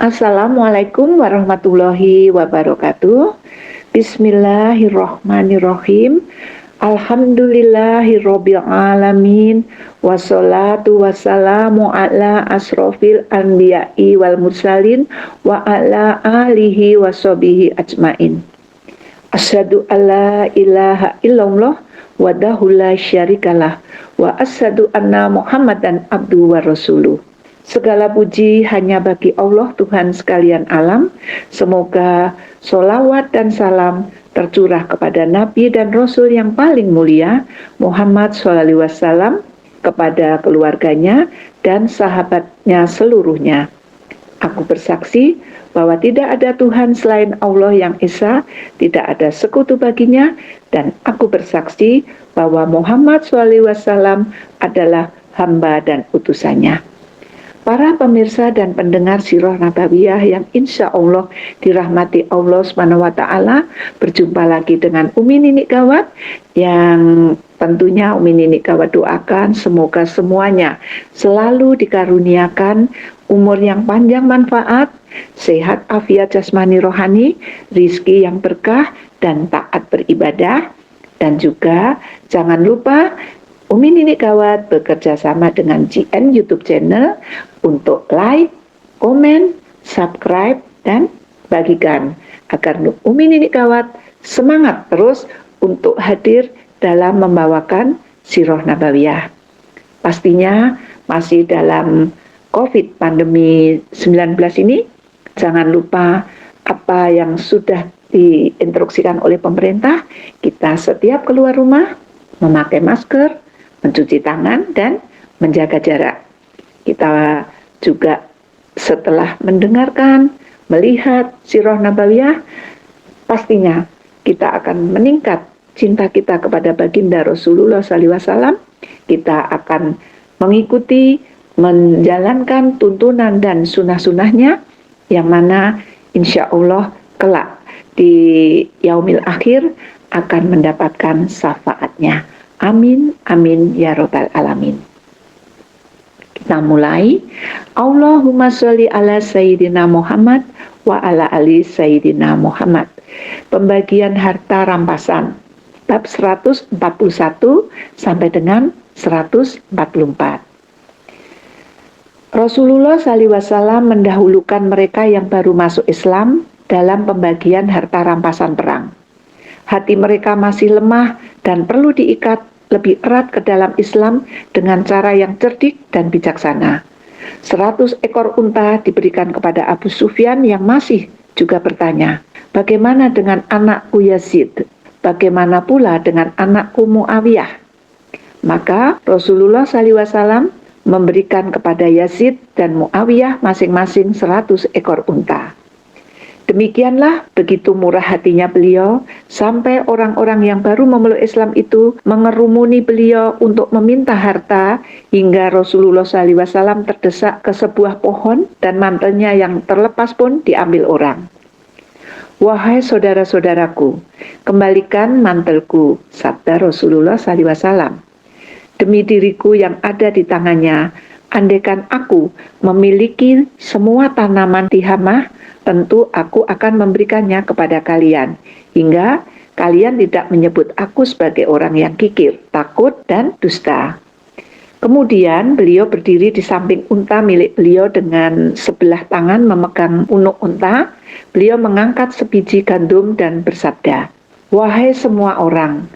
Assalamualaikum warahmatullahi wabarakatuh. Bismillahirrohmanirrohim. Alhamdulillahirabbil alamin. Wassalatu wassalamu ala asrofil anbiya'i wal mursalin wa ala alihi washabihi ajmain. Asyhadu alla ilaha illallah wahdahu la syarikalah wa asyhadu anna Muhammadan abduhu wa rasuluh. Segala puji hanya bagi Allah Tuhan sekalian alam. Semoga sholawat dan salam tercurah kepada Nabi dan Rasul yang paling mulia Muhammad SAW, kepada keluarganya dan sahabatnya seluruhnya. Aku bersaksi bahwa tidak ada Tuhan selain Allah yang Esa, tidak ada sekutu baginya, dan aku bersaksi bahwa Muhammad SAW adalah hamba dan utusannya. Para pemirsa dan pendengar Sirah Nabawiyah yang insya Allah dirahmati Allah SWT, berjumpa lagi dengan Umi Ninik Gawat yang tentunya Umi Ninik Gawat doakan semoga semuanya selalu dikaruniakan umur yang panjang manfaat, sehat afiat jasmani rohani, rizki yang berkah dan taat beribadah. Dan juga jangan lupa Umi Ninik Gawat bekerja sama dengan GN YouTube channel untuk like, komen, subscribe, dan bagikan agar Umi Ninik Gawat semangat terus untuk hadir dalam membawakan Sirah Nabawiyah. Pastinya masih dalam COVID pandemi 19 ini, jangan lupa apa yang sudah diinstruksikan oleh pemerintah. Kita setiap keluar rumah memakai masker, mencuci tangan, dan menjaga jarak. Kita juga setelah mendengarkan, melihat Sirah Nabawiyah, pastinya kita akan meningkat cinta kita kepada baginda Rasulullah SAW. Kita akan mengikuti, menjalankan tuntunan dan sunnah-sunnahnya, yang mana insya Allah kelak di yaumil akhir akan mendapatkan syafaatnya. Amin, amin, ya robbal alamin. Kita mulai. Allahumma sholli ala Sayyidina Muhammad wa ala ali Sayyidina Muhammad. Pembagian harta rampasan bab 141 sampai dengan 144. Rasulullah SAW mendahulukan mereka yang baru masuk Islam dalam pembagian harta rampasan perang. Hati mereka masih lemah dan perlu diikat lebih erat ke dalam Islam dengan cara yang cerdik dan bijaksana. 100 ekor unta diberikan kepada Abu Sufyan yang masih juga bertanya, bagaimana dengan anakku Yazid? Bagaimana pula dengan anakku Muawiyah? Maka Rasulullah SAW memberikan kepada Yazid dan Muawiyah masing-masing 100 ekor unta. Demikianlah begitu murah hatinya beliau, sampai orang-orang yang baru memeluk Islam itu mengerumuni beliau untuk meminta harta, hingga Rasulullah SAW terdesak ke sebuah pohon dan mantelnya yang terlepas pun diambil orang. Wahai saudara-saudaraku, kembalikan mantelku, sabda Rasulullah SAW. Demi diriku yang ada di tangannya, andaikan aku memiliki semua tanaman tihamah, tentu aku akan memberikannya kepada kalian, hingga kalian tidak menyebut aku sebagai orang yang kikir, takut, dan dusta. Kemudian beliau berdiri di samping unta milik beliau dengan sebelah tangan memegang punuk unta. Beliau mengangkat sebiji gandum dan bersabda, wahai semua orang,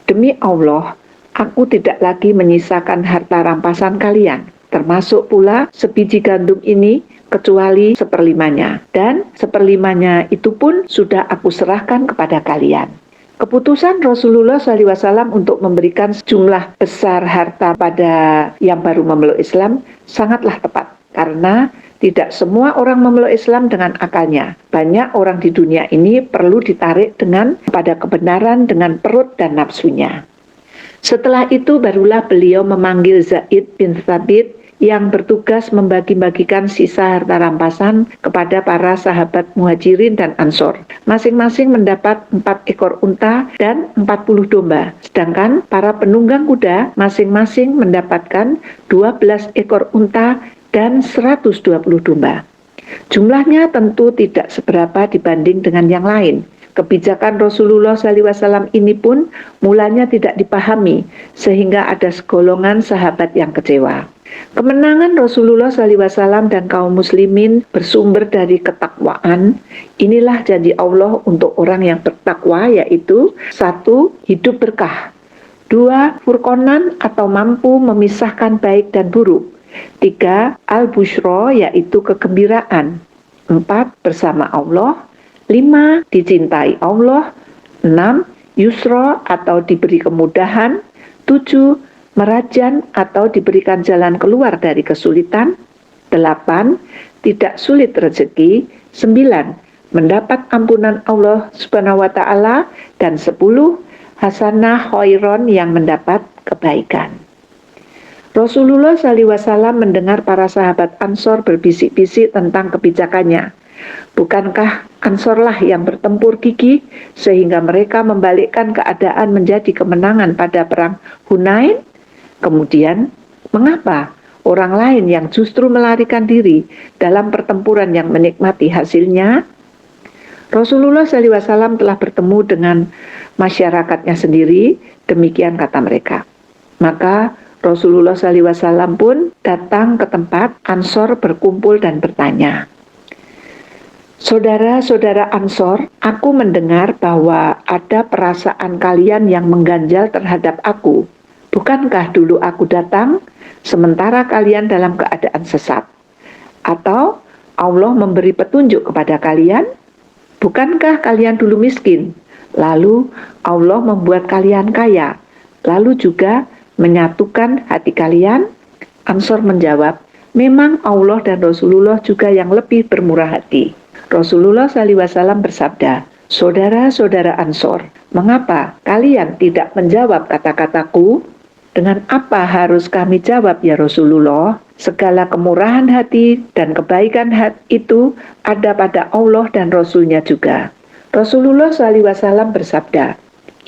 demi Allah, aku tidak lagi menyisakan harta rampasan kalian, termasuk pula sebiji gandum ini, kecuali seperlimanya, dan seperlimanya itu pun sudah aku serahkan kepada kalian. Keputusan Rasulullah SAW untuk memberikan sejumlah besar harta pada yang baru memeluk Islam sangatlah tepat, karena tidak semua orang memeluk Islam dengan akalnya. Banyak orang di dunia ini perlu ditarik pada kebenaran dengan perut dan nafsunya. Setelah itu barulah beliau memanggil Zaid bin Thabit yang bertugas membagi-bagikan sisa harta rampasan kepada para sahabat Muhajirin dan Ansor. Masing-masing mendapat 4 ekor unta dan 40 domba. Sedangkan para penunggang kuda masing-masing mendapatkan 12 ekor unta dan 120 domba. Jumlahnya tentu tidak seberapa dibanding dengan yang lain. Kebijakan Rasulullah SAW ini pun mulanya tidak dipahami, sehingga ada segolongan sahabat yang kecewa. Kemenangan Rasulullah SAW dan kaum muslimin bersumber dari ketakwaan. Inilah janji Allah untuk orang yang bertakwa, yaitu 1. Hidup berkah, 2. Furqonan atau mampu memisahkan baik dan buruk, 3. Al-Bushra yaitu kegembiraan, 4. Bersama Allah, 5. Dicintai Allah, 6. Yusra atau diberi kemudahan, 7. Merajan atau diberikan jalan keluar dari kesulitan, 8. Tidak sulit rezeki, 9. Mendapat ampunan Allah Subhanahu wa Ta'ala, dan 10. Hasanah khairon yang mendapat kebaikan. Rasulullah SAW mendengar para sahabat Ansor berbisik-bisik tentang kebijakannya. Bukankah Ansorlah yang bertempur gigih sehingga mereka membalikkan keadaan menjadi kemenangan pada perang Hunain? Kemudian, mengapa orang lain yang justru melarikan diri dalam pertempuran yang menikmati hasilnya? Rasulullah SAW telah bertemu dengan masyarakatnya sendiri, demikian kata mereka. Maka Rasulullah SAW pun datang ke tempat Ansor berkumpul dan bertanya, "Saudara-saudara Ansor, aku mendengar bahwa ada perasaan kalian yang mengganjal terhadap aku. Bukankah dulu aku datang, sementara kalian dalam keadaan sesat? Atau Allah memberi petunjuk kepada kalian? Bukankah kalian dulu miskin, lalu Allah membuat kalian kaya, lalu juga menyatukan hati kalian?" Ansor menjawab, "Memang Allah dan Rasulullah juga yang lebih bermurah hati." Rasulullah SAW bersabda, "Saudara-saudara Ansor, mengapa kalian tidak menjawab kata-kataku? Dengan apa harus kami jawab ya Rasulullah? Segala kemurahan hati dan kebaikan hati itu ada pada Allah dan Rasulnya juga." Rasulullah SAW bersabda,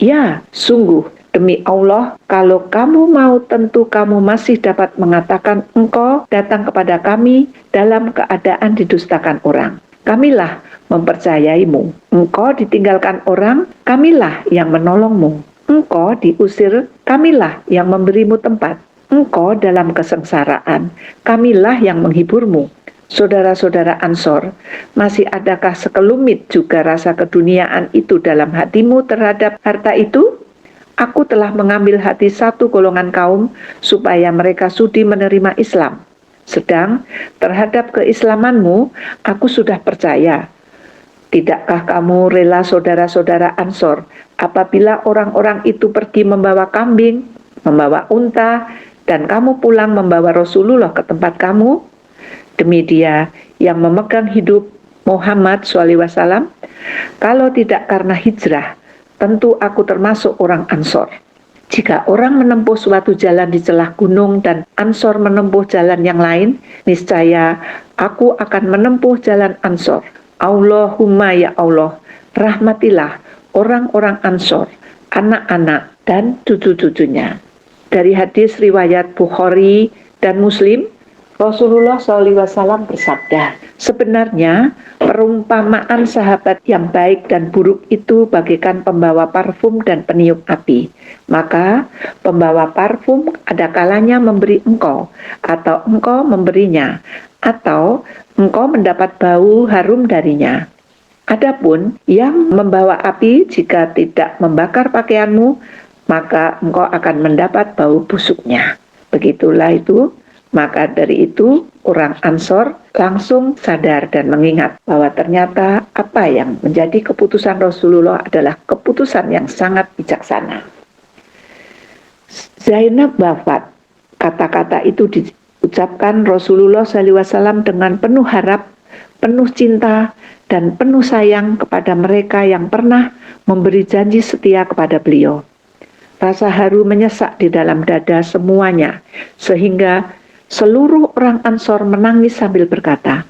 "Ya, sungguh, demi Allah, kalau kamu mau tentu kamu masih dapat mengatakan engkau datang kepada kami dalam keadaan didustakan orang. Kamilah mempercayaimu. Engkau ditinggalkan orang, kamilah yang menolongmu. Engkau diusir, kamilah yang memberimu tempat. Engkau dalam kesengsaraan, kamilah yang menghiburmu." Saudara-saudara Ansor, masih adakah sekelumit juga rasa keduniaan itu dalam hatimu terhadap harta itu? Aku telah mengambil hati satu golongan kaum supaya mereka sudi menerima Islam. Sedang terhadap keislamanmu, aku sudah percaya. Tidakkah kamu rela saudara-saudara Ansor apabila orang-orang itu pergi membawa kambing, membawa unta, dan kamu pulang membawa Rasulullah ke tempat kamu? Demi Dia yang memegang hidup Muhammad SAW, kalau tidak karena hijrah, tentu aku termasuk orang Ansor. Jika orang menempuh suatu jalan di celah gunung dan Ansor menempuh jalan yang lain, niscaya aku akan menempuh jalan Ansor. Allahumma ya Allah, rahmatilah orang-orang Ansor, anak-anak dan cucu-cucunya. Dari hadis riwayat Bukhari dan Muslim, Rasulullah SAW bersabda, "Sebenarnya perumpamaan sahabat yang baik dan buruk itu bagaikan pembawa parfum dan peniup api. Maka pembawa parfum ada kalanya memberi engkau, atau engkau memberinya, atau engkau mendapat bau harum darinya. Adapun yang membawa api jika tidak membakar pakaianmu, maka engkau akan mendapat bau busuknya." Begitulah itu. Maka dari itu orang Ansor langsung sadar dan mengingat bahwa ternyata apa yang menjadi keputusan Rasulullah adalah keputusan yang sangat bijaksana. Zainab wafat. Kata-kata itu diucapkan Rasulullah SAW dengan penuh harap, penuh cinta, dan penuh sayang kepada mereka yang pernah memberi janji setia kepada beliau. Rasa haru menyesak di dalam dada semuanya, sehingga seluruh orang Ansor menangis sambil berkata,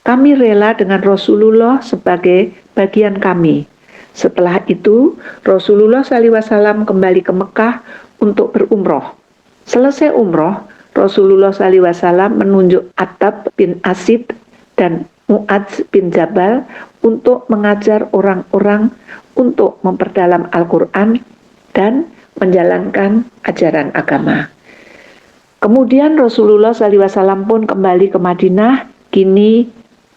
"Kami rela dengan Rasulullah sebagai bagian kami." Setelah itu, Rasulullah SAW kembali ke Mekah untuk berumroh. Selesai umroh, Rasulullah SAW menunjuk Attab bin Asid dan Mu'adz bin Jabal untuk mengajar orang-orang untuk memperdalam Al-Quran dan menjalankan ajaran agama. Kemudian Rasulullah SAW pun kembali ke Madinah. Kini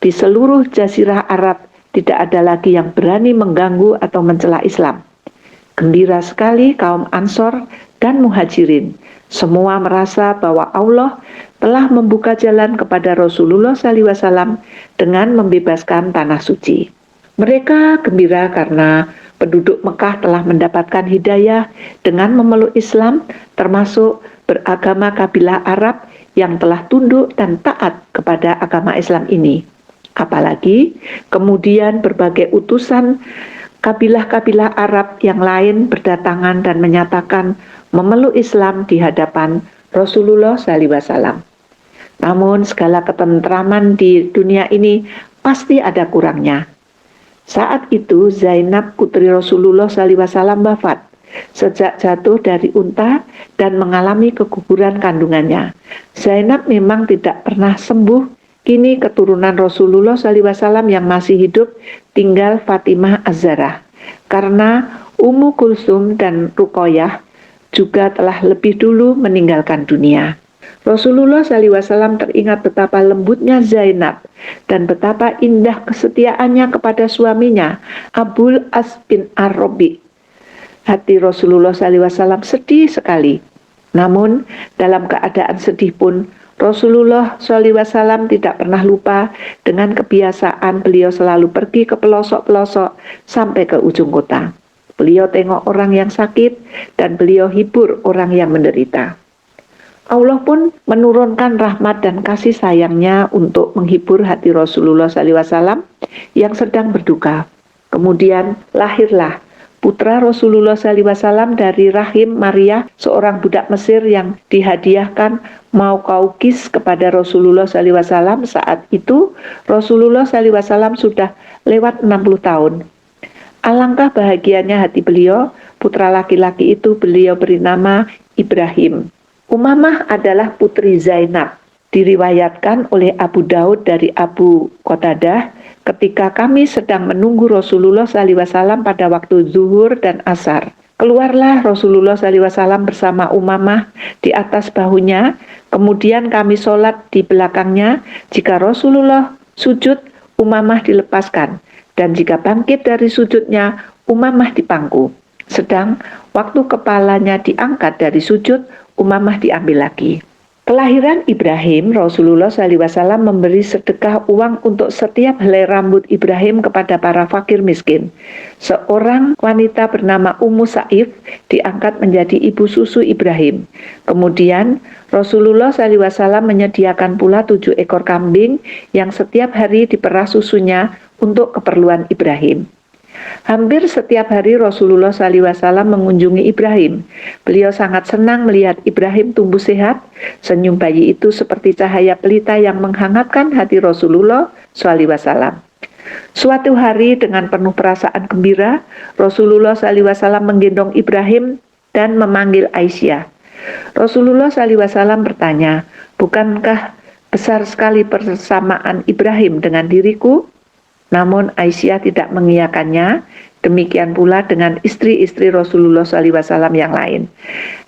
di seluruh jazirah Arab tidak ada lagi yang berani mengganggu atau mencela Islam. Gembira sekali kaum Ansor dan Muhajirin. Semua merasa bahwa Allah telah membuka jalan kepada Rasulullah SAW dengan membebaskan tanah suci. Mereka gembira karena penduduk Mekah telah mendapatkan hidayah dengan memeluk Islam, termasuk beragama kabilah Arab yang telah tunduk dan taat kepada agama Islam ini. Apalagi kemudian berbagai utusan kabilah-kabilah Arab yang lain berdatangan dan menyatakan memeluk Islam di hadapan Rasulullah SAW. Namun segala ketentraman di dunia ini pasti ada kurangnya. Saat itu Zainab putri Rasulullah SAW wafat sejak jatuh dari unta dan mengalami keguguran kandungannya. Zainab memang tidak pernah sembuh. Kini keturunan Rasulullah SAW yang masih hidup tinggal Fatimah Az-Zahra. Karena Ummu Kulsum dan Ruqayyah juga telah lebih dulu meninggalkan dunia. Rasulullah SAW teringat betapa lembutnya Zainab dan betapa indah kesetiaannya kepada suaminya, Abul As bin Ar-Rabi. Hati Rasulullah SAW sedih sekali. Namun dalam keadaan sedih pun Rasulullah SAW tidak pernah lupa dengan kebiasaan beliau selalu pergi ke pelosok-pelosok sampai ke ujung kota. Beliau tengok orang yang sakit dan beliau hibur orang yang menderita. Allah pun menurunkan rahmat dan kasih sayangnya untuk menghibur hati Rasulullah SAW yang sedang berduka. Kemudian lahirlah putra Rasulullah SAW dari rahim Maria, seorang budak Mesir yang dihadiahkan Mauqawqis kepada Rasulullah SAW. Saat itu Rasulullah SAW sudah lewat 60 tahun. Alangkah bahagianya hati beliau, putra laki-laki itu beliau beri nama Ibrahim. Umamah adalah putri Zainab. Diriwayatkan oleh Abu Daud dari Abu Qatadah, ketika kami sedang menunggu Rasulullah SAW pada waktu zuhur dan asar. Keluarlah Rasulullah SAW bersama Umamah di atas bahunya, kemudian kami sholat di belakangnya. Jika Rasulullah sujud, Umamah dilepaskan, dan jika bangkit dari sujudnya, Umamah dipangku. Sedang waktu kepalanya diangkat dari sujud, Umamah diambil lagi. Kelahiran Ibrahim, Rasulullah SAW memberi sedekah uang untuk setiap helai rambut Ibrahim kepada para fakir miskin. Seorang wanita bernama Ummu Sa'if diangkat menjadi ibu susu Ibrahim. Kemudian Rasulullah SAW menyediakan pula 7 ekor kambing yang setiap hari diperah susunya untuk keperluan Ibrahim. Hampir setiap hari Rasulullah SAW mengunjungi Ibrahim. Beliau sangat senang melihat Ibrahim tumbuh sehat. Senyum bayi itu seperti cahaya pelita yang menghangatkan hati Rasulullah SAW. Suatu hari dengan penuh perasaan gembira, Rasulullah SAW menggendong Ibrahim dan memanggil Aisyah. Rasulullah SAW bertanya, "Bukankah besar sekali persamaan Ibrahim dengan diriku?" Namun Aisyah tidak mengiyakannya. Demikian pula dengan istri-istri Rasulullah SAW yang lain.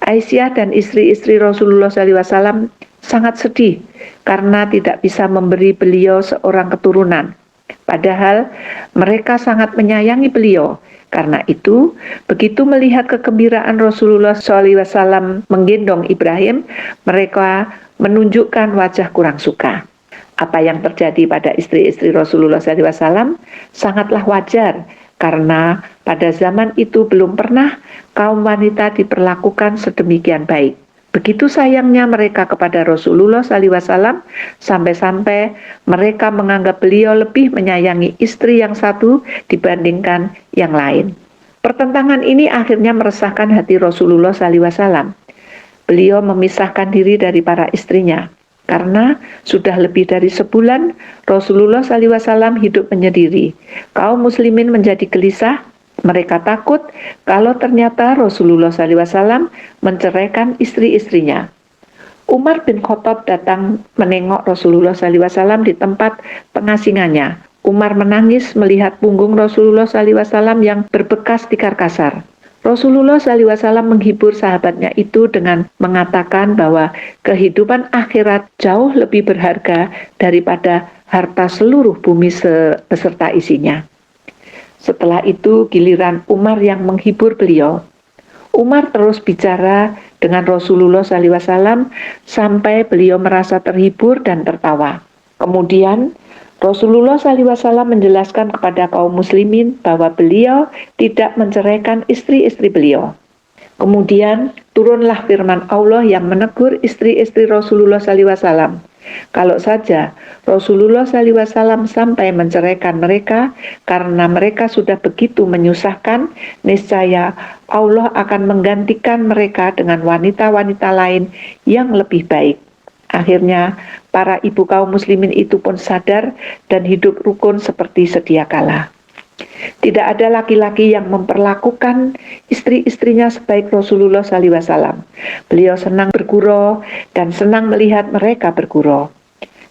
Aisyah dan istri-istri Rasulullah SAW sangat sedih karena tidak bisa memberi beliau seorang keturunan. Padahal mereka sangat menyayangi beliau. Karena itu, begitu melihat kegembiraan Rasulullah SAW menggendong Ibrahim, mereka menunjukkan wajah kurang suka. Apa yang terjadi pada istri-istri Rasulullah SAW sangatlah wajar, karena pada zaman itu belum pernah kaum wanita diperlakukan sedemikian baik. Begitu sayangnya mereka kepada Rasulullah SAW, sampai-sampai mereka menganggap beliau lebih menyayangi istri yang satu dibandingkan yang lain. Pertentangan ini akhirnya meresahkan hati Rasulullah SAW. Beliau memisahkan diri dari para istrinya. Karena sudah lebih dari sebulan Rasulullah SAW hidup menyendiri. Kaum muslimin menjadi gelisah. Mereka takut kalau ternyata Rasulullah SAW menceraikan istri-istrinya. Umar bin Khattab datang menengok Rasulullah SAW di tempat pengasingannya. Umar menangis melihat punggung Rasulullah SAW yang berbekas tikar kasar. Rasulullah SAW menghibur sahabatnya itu dengan mengatakan bahwa kehidupan akhirat jauh lebih berharga daripada harta seluruh bumi beserta isinya. Setelah itu giliran Umar yang menghibur beliau. Umar terus bicara dengan Rasulullah SAW sampai beliau merasa terhibur dan tertawa. Kemudian Rasulullah SAW menjelaskan kepada kaum muslimin bahwa beliau tidak menceraikan istri-istri beliau. Kemudian turunlah firman Allah yang menegur istri-istri Rasulullah SAW. Kalau saja Rasulullah SAW sampai menceraikan mereka karena mereka sudah begitu menyusahkan, niscaya Allah akan menggantikan mereka dengan wanita-wanita lain yang lebih baik. Akhirnya para ibu kaum muslimin itu pun sadar dan hidup rukun seperti sedia kala. Tidak ada laki-laki yang memperlakukan istri-istrinya sebaik Rasulullah SAW. Beliau senang bergurau dan senang melihat mereka bergurau.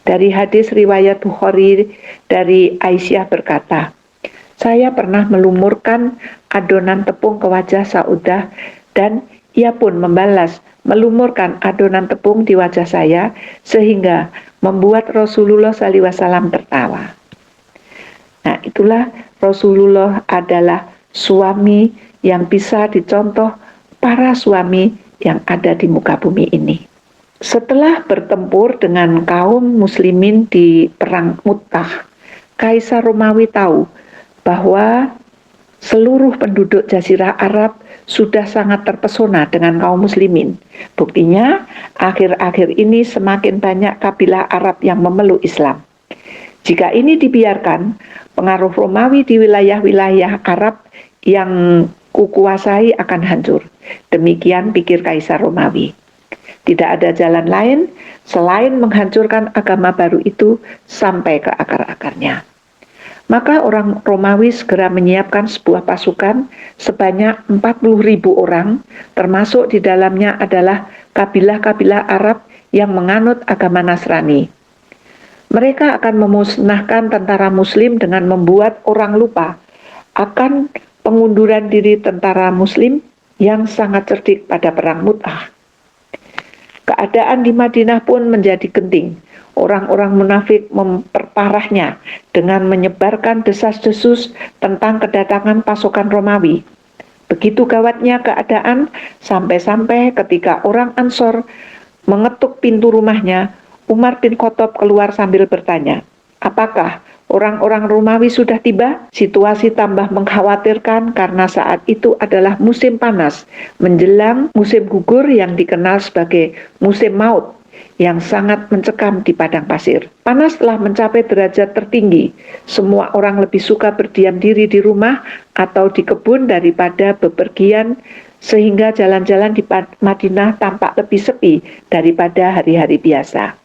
Dari hadis riwayat Bukhari dari Aisyah berkata, "Saya pernah melumurkan adonan tepung ke wajah Saudah dan ia pun membalas melumurkan adonan tepung di wajah saya sehingga membuat Rasulullah SAW tertawa." Nah, itulah Rasulullah adalah suami yang bisa dicontoh para suami yang ada di muka bumi ini. Setelah bertempur dengan kaum muslimin di perang Mu'tah, Kaisar Romawi tahu bahwa seluruh penduduk Jazirah Arab sudah sangat terpesona dengan kaum muslimin. Buktinya, akhir-akhir ini semakin banyak kabilah Arab yang memeluk Islam. Jika ini dibiarkan, pengaruh Romawi di wilayah-wilayah Arab yang kukuasai akan hancur. Demikian pikir Kaisar Romawi. Tidak ada jalan lain selain menghancurkan agama baru itu sampai ke akar-akarnya. Maka orang Romawi segera menyiapkan sebuah pasukan sebanyak 40.000 orang, termasuk di dalamnya adalah kabilah-kabilah Arab yang menganut agama Nasrani. Mereka akan memusnahkan tentara muslim dengan membuat orang lupa akan pengunduran diri tentara muslim yang sangat cerdik pada perang Mu'tah. Keadaan di Madinah pun menjadi genting. Orang-orang munafik memperparahnya dengan menyebarkan desas-desus tentang kedatangan pasukan Romawi. Begitu gawatnya keadaan sampai-sampai ketika orang Ansor mengetuk pintu rumahnya, Umar bin Khattab keluar sambil bertanya, "Apakah orang-orang Romawi sudah tiba?" Situasi tambah mengkhawatirkan karena saat itu adalah musim panas, menjelang musim gugur yang dikenal sebagai musim maut yang sangat mencekam di padang pasir. Panas telah mencapai derajat tertinggi. Semua orang lebih suka berdiam diri di rumah atau di kebun daripada bepergian, sehingga jalan-jalan di Madinah tampak lebih sepi daripada hari-hari biasa.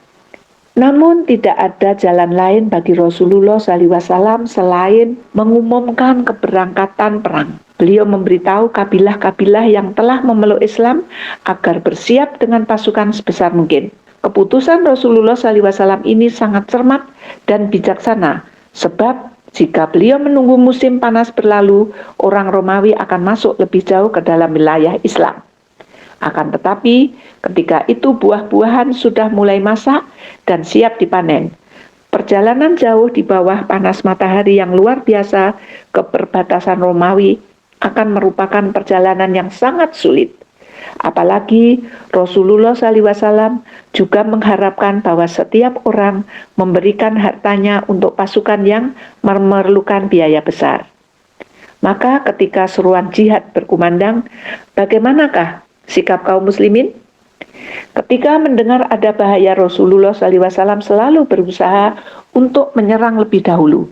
Namun tidak ada jalan lain bagi Rasulullah SAW selain mengumumkan keberangkatan perang. Beliau memberitahu kabilah-kabilah yang telah memeluk Islam agar bersiap dengan pasukan sebesar mungkin. Keputusan Rasulullah SAW ini sangat cermat dan bijaksana, sebab jika beliau menunggu musim panas berlalu, orang Romawi akan masuk lebih jauh ke dalam wilayah Islam. Akan tetapi, ketika itu buah-buahan sudah mulai masak dan siap dipanen. Perjalanan jauh di bawah panas matahari yang luar biasa ke perbatasan Romawi akan merupakan perjalanan yang sangat sulit. Apalagi Rasulullah SAW juga mengharapkan bahwa setiap orang memberikan hartanya untuk pasukan yang memerlukan biaya besar. Maka ketika seruan jihad berkumandang, bagaimanakah sikap kaum muslimin? Ketika mendengar ada bahaya, Rasulullah SAW selalu berusaha untuk menyerang lebih dahulu.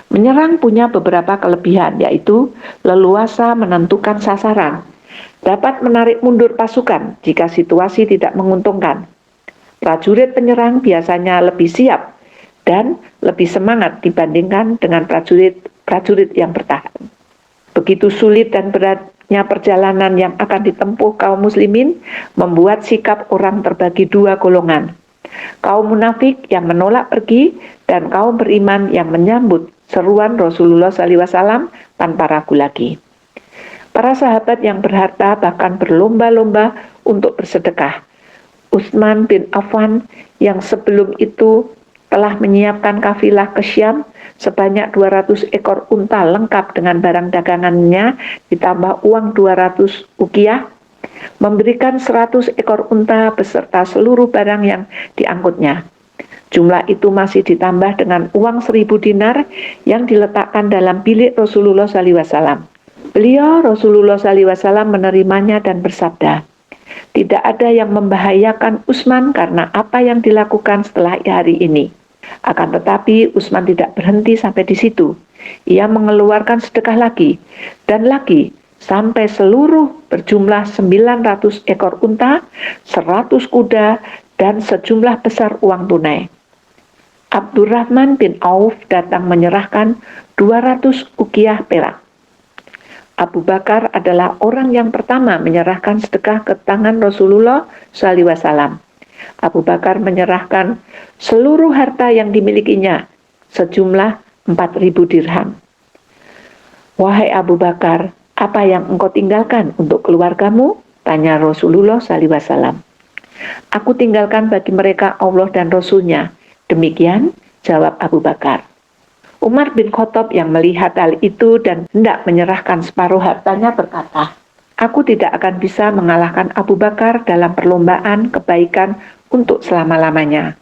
Menyerang punya beberapa kelebihan, yaitu leluasa menentukan sasaran, dapat menarik mundur pasukan jika situasi tidak menguntungkan. Prajurit penyerang biasanya lebih siap dan lebih semangat dibandingkan dengan prajurit yang bertahan. Begitu sulit dan berat Panjangnya perjalanan yang akan ditempuh kaum muslimin membuat sikap orang terbagi dua golongan. Kaum munafik yang menolak pergi dan kaum beriman yang menyambut seruan Rasulullah SAW tanpa ragu lagi. Para sahabat yang berharta bahkan berlomba-lomba untuk bersedekah. Utsman bin Affan yang sebelum itu telah menyiapkan kafilah ke Syam sebanyak 200 ekor unta lengkap dengan barang dagangannya ditambah uang 200 ukiah, memberikan 100 ekor unta beserta seluruh barang yang diangkutnya. Jumlah itu masih ditambah dengan uang 1000 dinar yang diletakkan dalam bilik Rasulullah SAW. Beliau Rasulullah SAW menerimanya dan bersabda, "Tidak ada yang membahayakan Utsman karena apa yang dilakukan setelah hari ini." Akan tetapi Utsman tidak berhenti sampai di situ. Ia mengeluarkan sedekah lagi dan lagi sampai seluruh berjumlah 900 ekor unta, 100 kuda, dan sejumlah besar uang tunai. Abdurrahman bin Auf datang menyerahkan 200 ukiah perak. Abu Bakar adalah orang yang pertama menyerahkan sedekah ke tangan Rasulullah SAW. Abu Bakar menyerahkan seluruh harta yang dimilikinya, sejumlah 4.000 dirham. "Wahai Abu Bakar, apa yang engkau tinggalkan untuk keluargamu?" tanya Rasulullah SAW. "Aku tinggalkan bagi mereka Allah dan Rasul-Nya." Demikian jawab Abu Bakar. Umar bin Khattab yang melihat hal itu dan hendak menyerahkan separuh hartanya berkata, "Aku tidak akan bisa mengalahkan Abu Bakar dalam perlombaan kebaikan untuk selama-lamanya."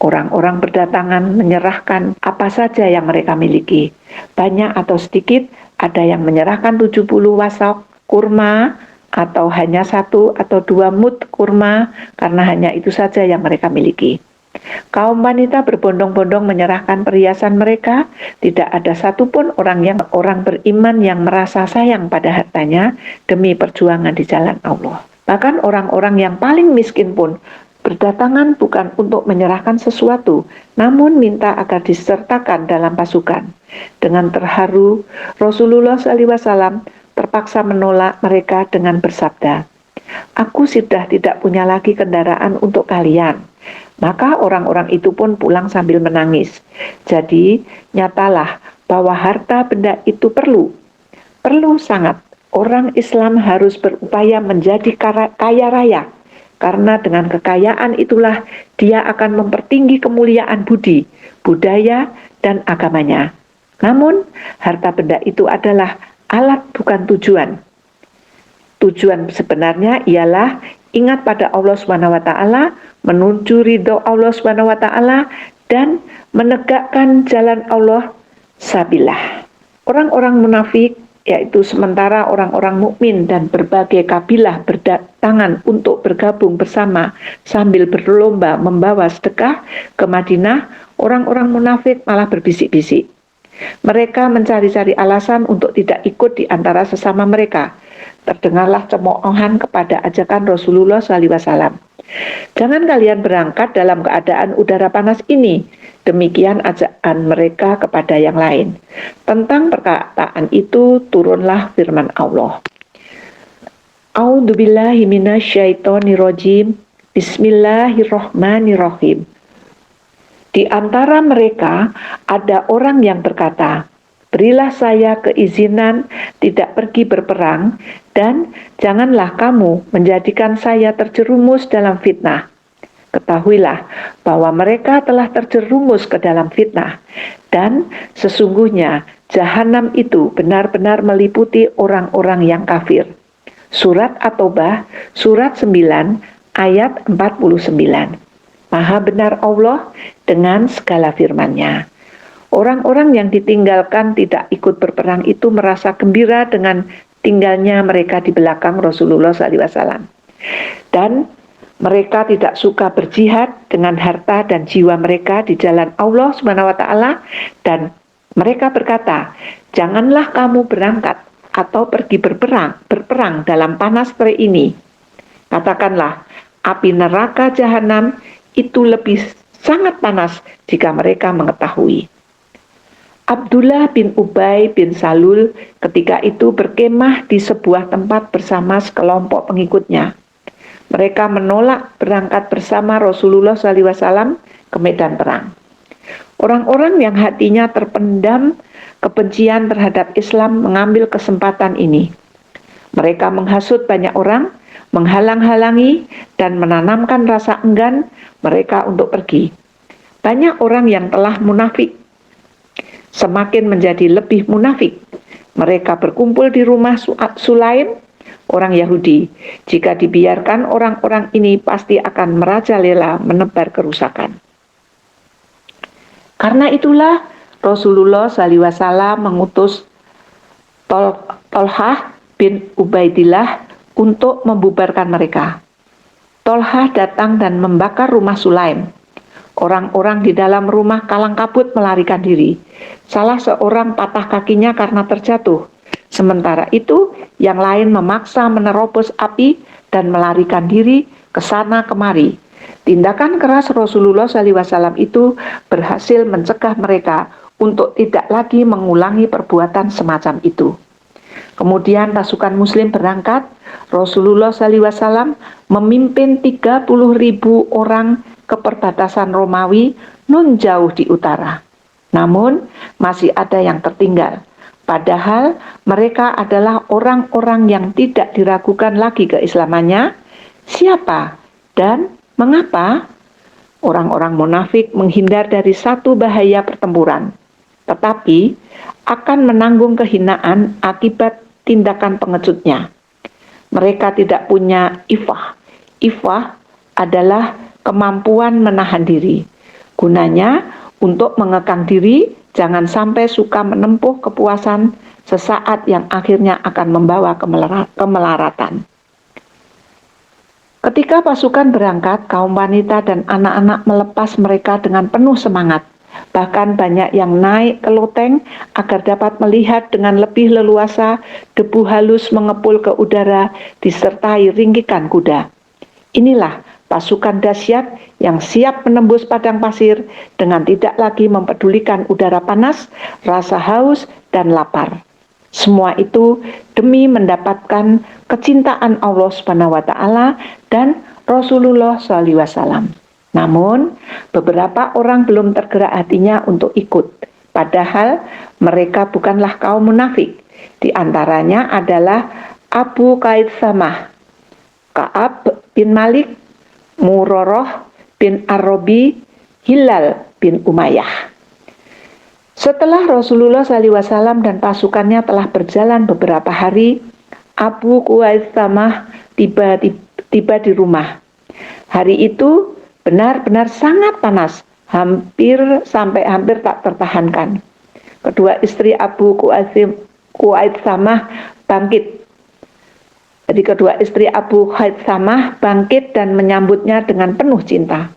Orang-orang berdatangan menyerahkan apa saja yang mereka miliki. Banyak atau sedikit, ada yang menyerahkan 70 wasok kurma atau hanya 1 atau 2 mud kurma karena hanya itu saja yang mereka miliki. Kaum wanita berbondong-bondong menyerahkan perhiasan mereka. Tidak ada satupun orang beriman yang merasa sayang pada hartanya demi perjuangan di jalan Allah. Bahkan orang-orang yang paling miskin pun berdatangan bukan untuk menyerahkan sesuatu, namun minta agar disertakan dalam pasukan. Dengan terharu, Rasulullah SAW terpaksa menolak mereka dengan bersabda, "Aku sudah tidak punya lagi kendaraan untuk kalian." Maka orang-orang itu pun pulang sambil menangis. Jadi, nyatalah bahwa harta benda itu perlu sangat. Orang Islam harus berupaya menjadi kaya raya, karena dengan kekayaan itulah dia akan mempertinggi kemuliaan budi, budaya, dan agamanya. Namun, harta benda itu adalah alat bukan tujuan. Tujuan sebenarnya ialah ingat pada Allah SWT, menuju ridho Allah SWT, dan menegakkan jalan Allah sabilah. Orang-orang munafik, yaitu sementara orang-orang mukmin dan berbagai kabilah berdatangan untuk bergabung bersama sambil berlomba membawa sedekah ke Madinah, orang-orang munafik malah berbisik-bisik. Mereka mencari-cari alasan untuk tidak ikut di antara sesama mereka. Terdengarlah cemoohan kepada ajakan Rasulullah SAW. "Jangan kalian berangkat dalam keadaan udara panas ini." Demikian ajakan mereka kepada yang lain. Tentang perkataan itu turunlah firman Allah. A'udzubillahi minasyaitonirrajim. Bismillahirrahmanirrahim. Di antara mereka ada orang yang berkata, "Berilah saya keizinan tidak pergi berperang, dan janganlah kamu menjadikan saya terjerumus dalam fitnah." Ketahuilah bahwa mereka telah terjerumus ke dalam fitnah, dan sesungguhnya jahanam itu benar-benar meliputi orang-orang yang kafir. Surat At-Taubah, surat 9, ayat 49. Maha benar Allah dengan segala firman-Nya. Orang-orang yang ditinggalkan tidak ikut berperang itu merasa gembira dengan tinggalnya mereka di belakang Rasulullah SAW. Dan mereka tidak suka berjihad dengan harta dan jiwa mereka di jalan Allah SWT, dan mereka berkata, "Janganlah kamu berangkat atau pergi berperang dalam panas terik ini." Katakanlah, api neraka jahanam itu lebih sangat panas jika mereka mengetahui. Abdullah bin Ubay bin Salul ketika itu berkemah di sebuah tempat bersama sekelompok pengikutnya. Mereka menolak berangkat bersama Rasulullah SAW ke medan perang. Orang-orang yang hatinya terpendam kebencian terhadap Islam mengambil kesempatan ini. Mereka menghasut banyak orang, menghalang-halangi, dan menanamkan rasa enggan mereka untuk pergi. Banyak orang yang telah munafik semakin menjadi lebih munafik. Mereka berkumpul di rumah Sulaim, orang Yahudi. Jika dibiarkan, orang-orang ini pasti akan merajalela menebar kerusakan. Karena itulah Rasulullah SAW mengutus Tolhah bin Ubaidillah untuk membubarkan mereka. Tolhah datang dan membakar rumah Sulaim. Orang-orang di dalam rumah kalang kabut melarikan diri. Salah seorang patah kakinya karena terjatuh. Sementara itu, yang lain memaksa menerobos api dan melarikan diri ke sana kemari. Tindakan keras Rasulullah SAW itu berhasil mencegah mereka untuk tidak lagi mengulangi perbuatan semacam itu. Kemudian pasukan muslim berangkat. Rasulullah SAW memimpin 30.000 orang ke perbatasan Romawi nun jauh di utara. Namun masih ada yang tertinggal. Padahal mereka adalah orang-orang yang tidak diragukan lagi keislamannya. Siapa dan mengapa? Orang-orang munafik menghindar dari satu bahaya pertempuran, tetapi akan menanggung kehinaan akibat tindakan pengejutnya. Mereka tidak punya ifah. Ifah adalah kemampuan menahan diri. Gunanya untuk mengekang diri, jangan sampai suka menempuh kepuasan sesaat yang akhirnya akan membawa kemelaratan. Ketika pasukan berangkat, kaum wanita dan anak-anak melepas mereka dengan penuh semangat. Bahkan banyak yang naik ke loteng agar dapat melihat dengan lebih leluasa debu halus mengepul ke udara disertai ringkikan kuda. Inilah pasukan dahsyat yang siap menembus padang pasir dengan tidak lagi mempedulikan udara panas, rasa haus, dan lapar. Semua itu demi mendapatkan kecintaan Allah SWT dan Rasulullah SAW. Namun, beberapa orang belum tergerak hatinya untuk ikut. Padahal mereka bukanlah kaum munafik. Di antaranya adalah Abu Qaid Samah, Ka'ab bin Malik, Muroroh bin Ar-Rabi, Hilal bin Umayyah. Setelah Rasulullah SAW dan pasukannya telah berjalan beberapa hari, Abu Qaid Samah tiba di rumah. Hari itu benar-benar sangat panas, hampir tak tertahankan. Kedua istri Abu Qaid Samah bangkit. Jadi kedua istri Abu Qaid Samah bangkit dan menyambutnya dengan penuh cinta.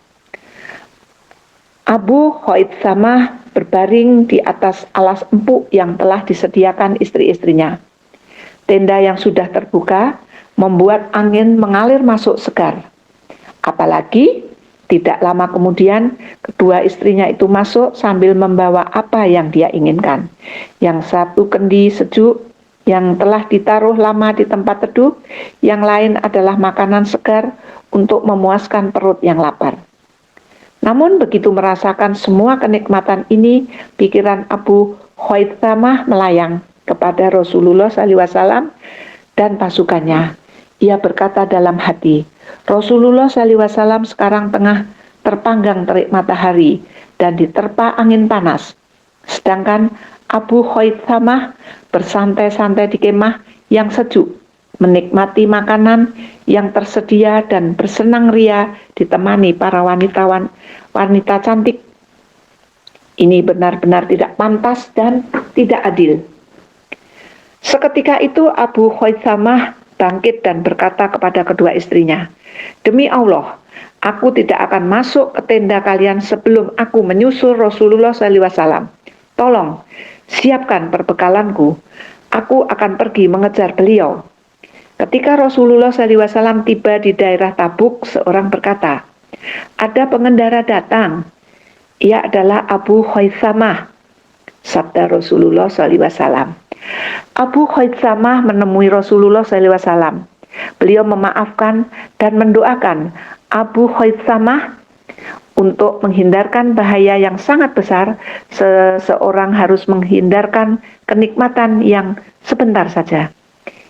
Abu Qaid Samah berbaring di atas alas empuk yang telah disediakan istri-istrinya. Tenda yang sudah terbuka membuat angin mengalir masuk segar. Apalagi tidak lama kemudian kedua istrinya itu masuk sambil membawa apa yang dia inginkan. Yang satu kendi sejuk yang telah ditaruh lama di tempat teduh, yang lain adalah makanan segar untuk memuaskan perut yang lapar. Namun begitu merasakan semua kenikmatan ini, pikiran Abu Qaid Samah melayang kepada Rasulullah SAW dan pasukannya. Ia berkata dalam hati, Rasulullah SAW sekarang tengah terpanggang terik matahari dan diterpa angin panas. Sedangkan Abu Qaid Samah bersantai-santai di kemah yang sejuk, menikmati makanan yang tersedia dan bersenang ria ditemani para wanita cantik. Ini benar-benar tidak pantas dan tidak adil. Seketika itu Abu Qaid Samah bangkit dan berkata kepada kedua istrinya, "Demi Allah, aku tidak akan masuk ke tenda kalian sebelum aku menyusul Rasulullah SAW. Tolong, siapkan perbekalanku. Aku akan pergi mengejar beliau." Ketika Rasulullah SAW tiba di daerah Tabuk, seorang berkata, "Ada pengendara datang. Ia adalah Abu Qaid Samah." sabda Rasulullah SAW. Abu Khaisamah menemui Rasulullah SAW. Beliau memaafkan dan mendoakan Abu Khaisamah untuk menghindarkan bahaya yang sangat besar. Seseorang harus menghindarkan kenikmatan yang sebentar saja.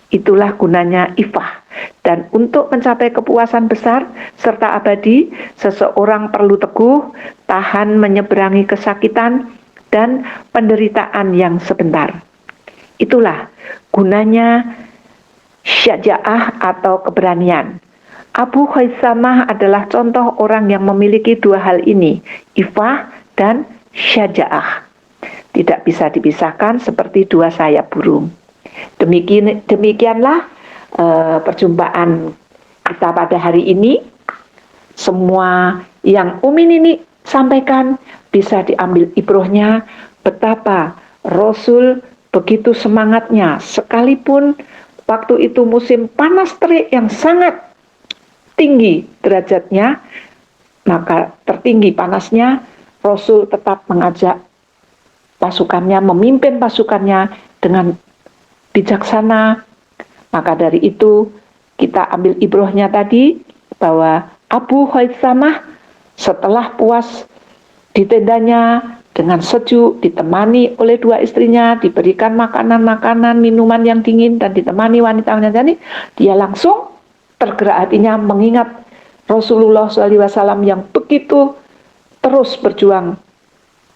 Itulah gunanya ifah. Dan untuk mencapai kepuasan besar serta abadi, seseorang perlu teguh, tahan menyeberangi kesakitan dan penderitaan yang sebentar. Itulah gunanya syaja'ah atau keberanian. Abu Khaisamah adalah contoh orang yang memiliki dua hal ini, ifah dan syaja'ah. Tidak bisa dipisahkan seperti dua sayap burung. Demikianlah perjumpaan kita pada hari ini. Semua yang Umi Nini sampaikan bisa diambil ibrohnya betapa Rasul begitu semangatnya, sekalipun waktu itu musim panas terik yang sangat tinggi derajatnya, maka tertinggi panasnya, Rasul tetap mengajak pasukannya, memimpin pasukannya dengan bijaksana. Maka dari itu kita ambil ibrohnya tadi bahwa Abu Khaisamah setelah puas di tendanya dengan sejuk, ditemani oleh dua istrinya, diberikan makanan-makanan, minuman yang dingin, dan ditemani wanita-wanita ini, dia langsung tergerak hatinya mengingat Rasulullah SAW yang begitu terus berjuang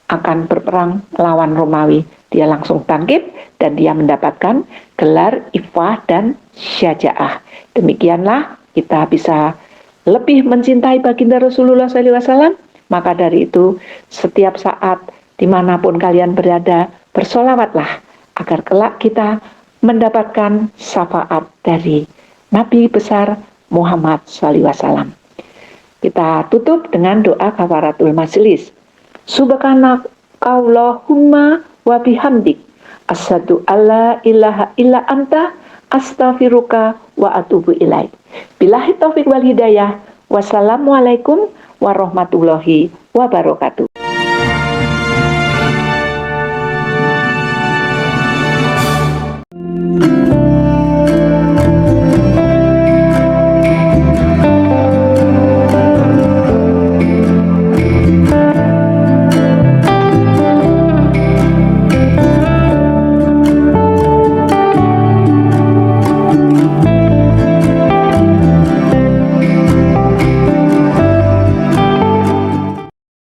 akan berperang melawan Romawi. Dia langsung bangkit dan dia mendapatkan gelar ifah dan syaja'ah. Demikianlah kita bisa lebih mencintai baginda Rasulullah SAW. Maka dari itu, setiap saat dimanapun kalian berada, bersolawatlah agar kelak kita mendapatkan syafaat dari Nabi besar Muhammad SAW. Kita tutup dengan doa kafaratul majelis. Subhanakallahumma wa bihamdik, asyhadu alla ilaha illa anta, astaghfiruka wa atubu ilaik. Billahi taufik wal hidayah. Wassalamualaikum warahmatullahi wabarakatuh.